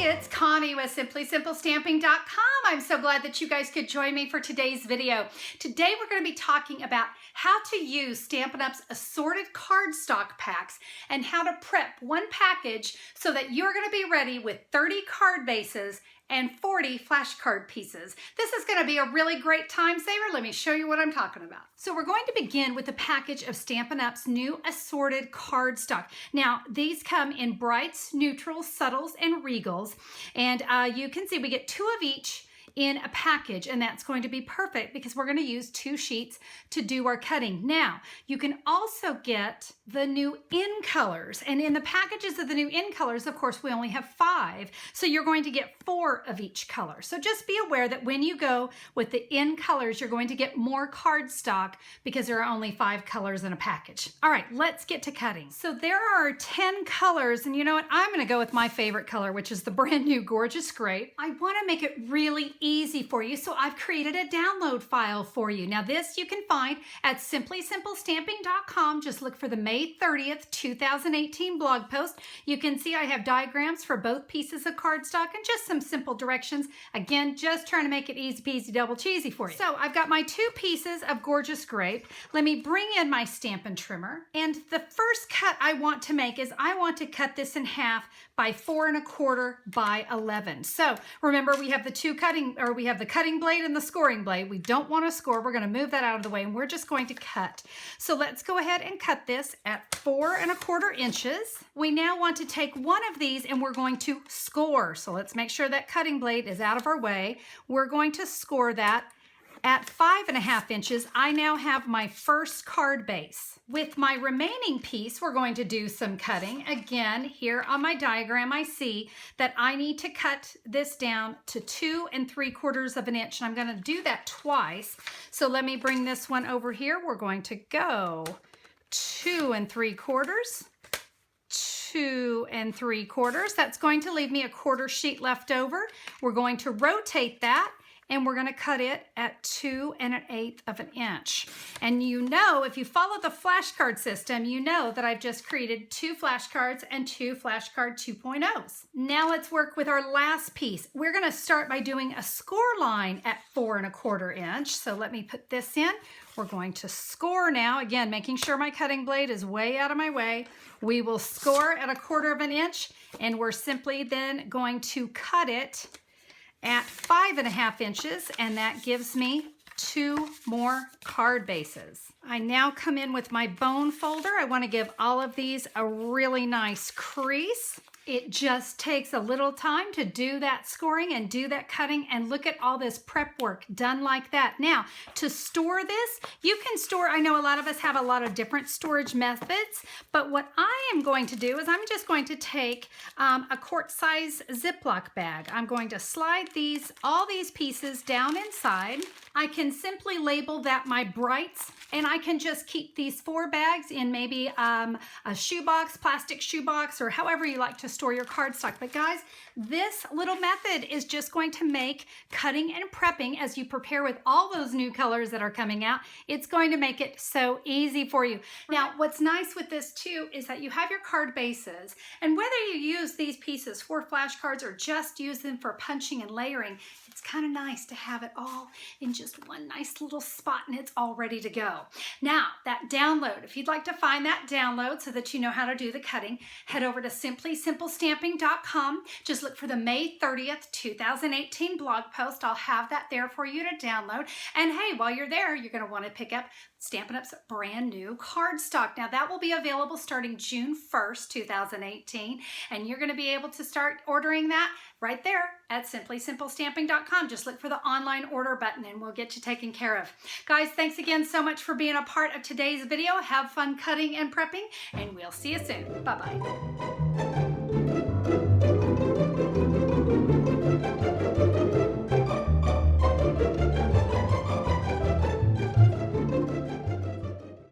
It's Connie with SimplySimpleStamping.com. I'm so glad that you guys could join me for today's video. Today we're going to be talking about how to use Stampin' Up's assorted cardstock packs and how to prep one package so that you're going to be ready with 30 card bases and 40 flashcard pieces. This is going to be a really great time saver. Let me show you what I'm talking about. So we're going to begin with a package of Stampin' Up's new assorted cardstock. Now, these come in brights, neutrals, subtles, and regals. And you can see we get 2 of each in a package, and that's going to be perfect because we're going to use 2 sheets to do our cutting. Now, you can also get the new in colors, and in the packages of the new in colors, of course, we only have 5, so you're going to get 4 of each color. So just be aware that when you go with the in colors, you're going to get more cardstock because there are only 5 colors in a package. All right, let's get to cutting. So there are 10 colors, and you know what? I'm going to go with my favorite color, which is the brand new Gorgeous Grape. I want to make it really easy for you, so I've created a download file for you. Now this you can find at SimplySimpleStamping.com. Just look for the May 30th, 2018 blog post. You can see I have diagrams for both pieces of cardstock and just some simple directions. Again, just trying to make it easy peasy double cheesy for you. So I've got my 2 pieces of Gorgeous Grape. Let me bring in my Stampin' Trimmer, and the first cut I want to make is I want to cut this in half by 4 1/4 by 11. So remember, we have the cutting blade and the scoring blade. We don't want to score. We're going to move that out of the way, and we're just going to cut. So let's go ahead and cut this at 4 1/4 inches. We now want to take one of these and we're going to score. So let's make sure that cutting blade is out of our way. We're going to score that at 5 1/2 inches. I now have my first card base. With my remaining piece, we're going to do some cutting. Again, here on my diagram, I see that I need to cut this down to 2 3/4 inches, and I'm going to do that twice. So let me bring this one over here. We're going to go 2 3/4, 2 3/4. That's going to leave me a 1/4 sheet left over. We're going to rotate that, and we're going to cut it at 2 1/8 inches. And you know, if you follow the flashcard system, you know that I've just created 2 flashcards and 2 flashcard 2.0s. Now let's work with our last piece. We're going to start by doing a score line at 4 1/4 inches. So let me put this in. We're going to score now, again, making sure my cutting blade is way out of my way. We will score at 1/4 inch, and we're simply then going to cut it at 5 1/2 inches, and that gives me 2 more card bases. I now come in with my bone folder. I want to give all of these a really nice crease. It just takes a little time to do that scoring and do that cutting, and look at all this prep work done like that. Now, to store this, you can store, I know a lot of us have a lot of different storage methods, but what I am going to do is I'm just going to take a quart-size Ziploc bag. I'm going to slide all these pieces down inside. I can simply label that my brights, and I can just keep these 4 bags in maybe a shoebox, plastic shoebox, or however you like to store your cardstock. But guys, this little method is just going to make cutting and prepping, as you prepare with all those new colors that are coming out, it's going to make it so easy for you. Now, what's nice with this too is that you have your card bases, and whether you use these pieces for flashcards or just use them for punching and layering, it's kind of nice to have it all in just one nice little spot, and it's all ready to go. Now, that download, if you'd like to find that download so that you know how to do the cutting, head over to SimplySimpleStamping.com. Just look for the May 30th, 2018 blog post. I'll have that there for you to download. And hey, while you're there, you're going to want to pick up Stampin' Up's brand new cardstock. Now that will be available starting June 1st, 2018, and you're going to be able to start ordering that right there at SimplySimpleStamping.com. Just look for the online order button and we'll get you taken care of. Guys, thanks again so much for being a part of today's video. Have fun cutting and prepping, and we'll see you soon. Bye-bye.